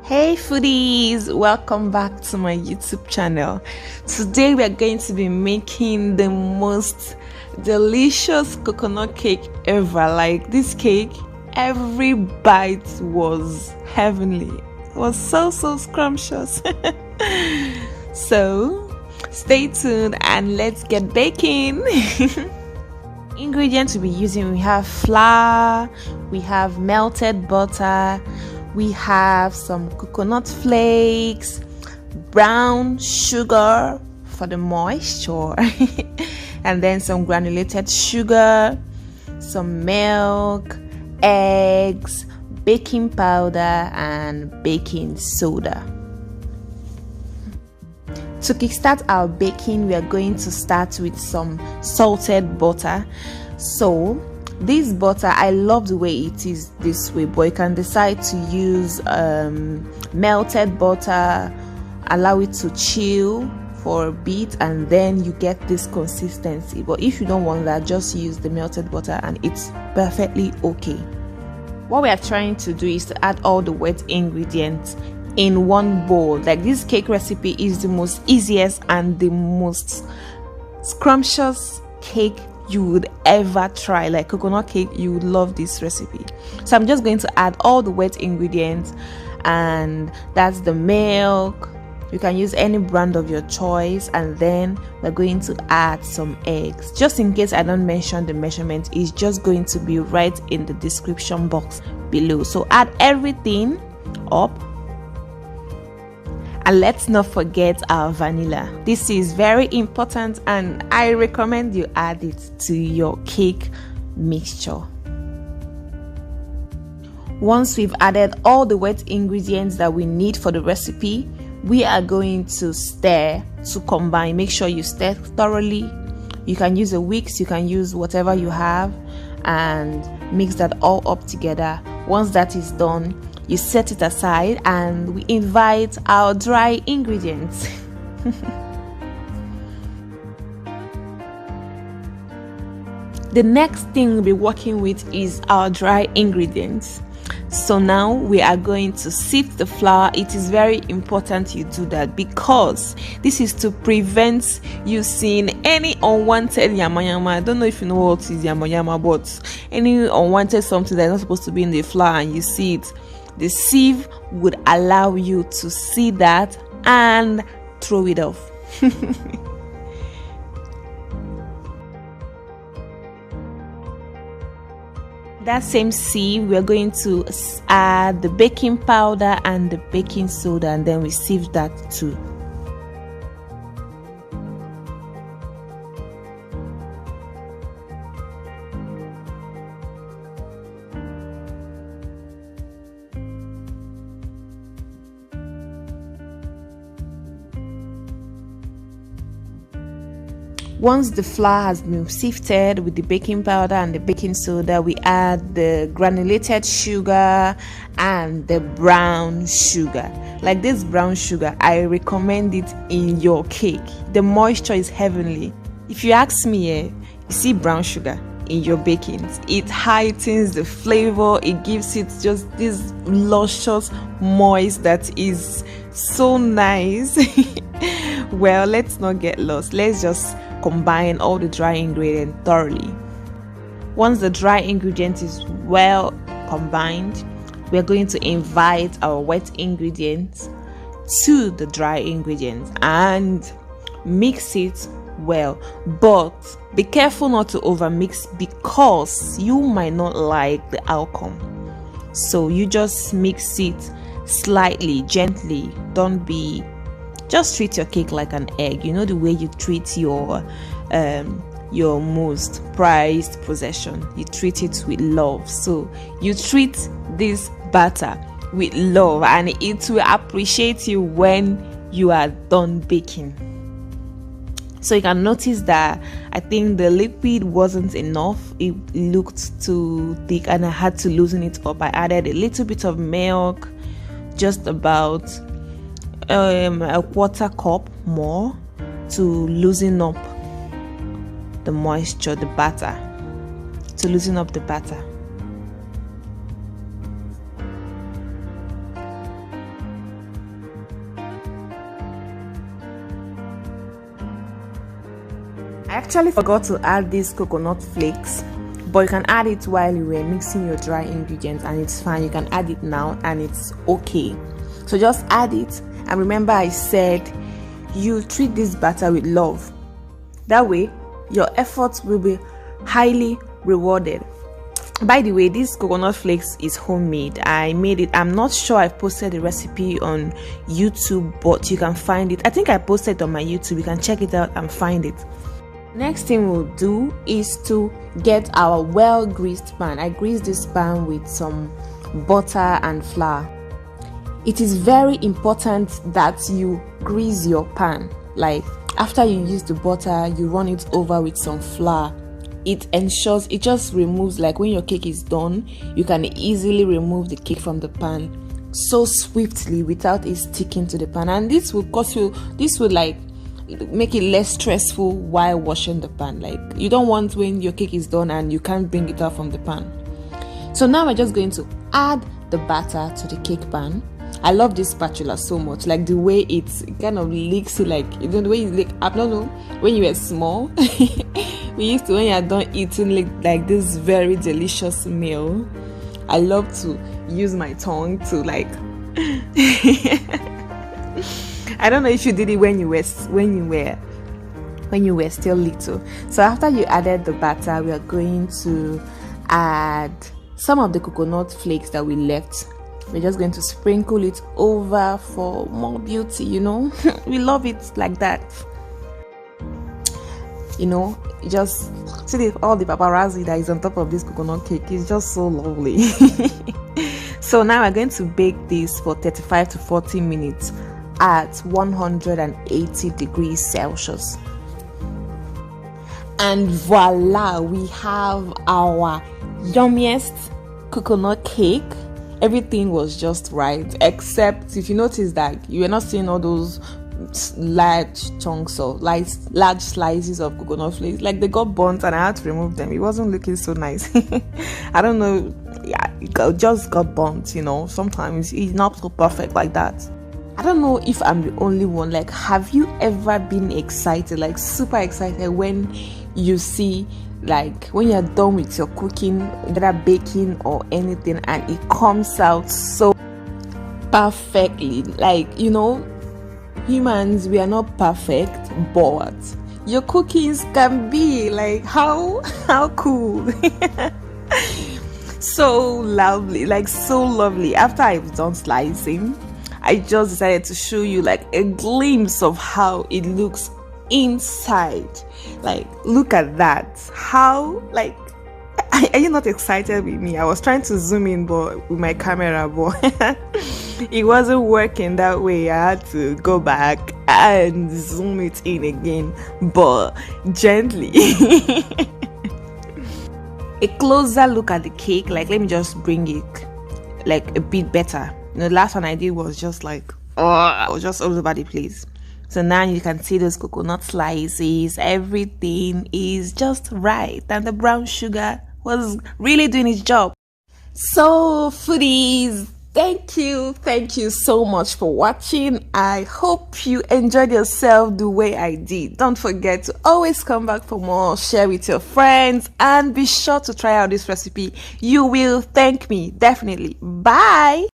Hey foodies, welcome back to my YouTube channel. Today we are going to be making the most delicious coconut cake ever. Like this cake, every bite was heavenly. It was so scrumptious. So stay tuned and let's get baking. Ingredients we'll be using, we have flour, we have melted butter, we have some coconut flakes, brown sugar for the moisture, and then some granulated sugar, some milk, eggs, baking powder, and baking soda. To kickstart our baking, we are going to start with some salted butter. So this butter, I love the way it is this way, but you can decide to use melted butter, allow it to chill for a bit, and then you get this consistency. But if you don't want that, just use the melted butter and it's perfectly okay. What we are trying to do is to add all the wet ingredients in one bowl. Like this cake recipe is the most easiest and the most scrumptious cake you would ever try. Like coconut cake, you would love this recipe. So I'm just going to add all the wet ingredients, and that's the milk. You can use any brand of your choice, and then we're going to add some eggs. Just in case I don't mention the measurement, it's just going to be right in the description box below. So add everything up. And let's not forget our vanilla. This is very important and I recommend you add it to your cake mixture. Once we've added all the wet ingredients that we need for the recipe, we are going to stir to combine. Make sure you stir thoroughly. You can use a whisk, you can use whatever you have, and mix that all up together. Once that is done, you set it aside and we invite our dry ingredients. The next thing we'll be working with is our dry ingredients. So now we are going to sift the flour. It is very important you do that because this is to prevent you seeing any unwanted yama yama. I don't know if you know what is yama yama, but any unwanted something that's not supposed to be in the flour and you see it, the sieve would allow you to see that and throw it off. That same sieve, we're going to add the baking powder and the baking soda, and then we sieve that too. Once the flour has been sifted with the baking powder and the baking soda, we add the granulated sugar and the brown sugar. Like this brown sugar, I recommend it in your cake. The moisture is heavenly. If you ask me, you see brown sugar in your bakings, it heightens the flavor. It gives it just this luscious moist that is so nice. Well, let's not get lost. Let's just combine all the dry ingredients thoroughly. Once the dry ingredient is well combined, we're going to invite our wet ingredients to the dry ingredients and mix it well. But be careful not to overmix because you might not like the outcome. So you just mix it slightly, gently. Just treat your cake like an egg. You know the way you treat your most prized possession. You treat it with love. So you treat this batter with love and it will appreciate you when you are done baking. So you can notice that I think the liquid wasn't enough. It looked too thick and I had to loosen it up. I added a little bit of milk, just about a quarter cup more, to loosen up the moisture, the batter, to loosen up the batter. actually forgot to add these coconut flakes, but you can add it while you were mixing your dry ingredients and it's fine. You can add it now and it's okay. So just add it, and remember I said you treat this batter with love. That way your efforts will be highly rewarded. By the way, this coconut flakes is homemade. I made it. I'm not sure I've posted the recipe on YouTube, but you can find it. I think I posted it on my YouTube. You can check it out and find it. Next thing we'll do is to get our well greased pan. I greased this pan with some butter and flour. It is very important that you grease your pan. Like after you use the butter, you run it over with some flour. It ensures, it just removes, like when your cake is done, you can easily remove the cake from the pan so swiftly without it sticking to the pan. And this will like make it less stressful while washing the pan. Like you don't want when your cake is done and you can't bring it out from the pan. So now we're just going to add the batter to the cake pan. I love this spatula so much, like the way it kind of licks it, like you know the way you lick. I don't know, when you were small we used to, when you are done eating like this very delicious meal, I love to use my tongue to like I don't know if you did it when you were still little. So after you added the batter, we are going to add some of the coconut flakes that we left. We're just going to sprinkle it over for more beauty, you know. We love it like that. You know, just see all the paparazzi that is on top of this coconut cake. It's just so lovely. So now we're going to bake this for 35 to 40 minutes at 180 degrees Celsius. And voila, we have our yummiest coconut cake. Everything was just right, except if you notice that you were not seeing all those large chunks of large slices of coconut flakes. Like they got burnt and I had to remove them. It wasn't looking so nice. I don't know, yeah, it just got burnt, you know. Sometimes it's not so perfect like that. I don't know if I'm the only one. Like, have you ever been excited, like super excited, when you see, like when you're done with your cooking, whether baking or anything, and it comes out so perfectly? Like, you know, humans, we are not perfect, but your cookings can be like how cool. So lovely, like so lovely. After I've done slicing, I just decided to show you like a glimpse of how it looks inside. Like, look at that. How, like, are you not excited with me? I was trying to zoom in but with my camera, but it wasn't working that way. I had to go back and zoom it in again, but gently. A closer look at the cake. Like, let me just bring it like a bit better. You know, the last one I did was just like, oh, I was just all over the place. So now you can see those coconut slices. Everything is just right, and the brown sugar was really doing its job. So foodies, thank you so much for watching. I hope you enjoyed yourself the way I did. Don't forget to always come back for more, share with your friends, and be sure to try out this recipe. You will thank me, definitely. Bye.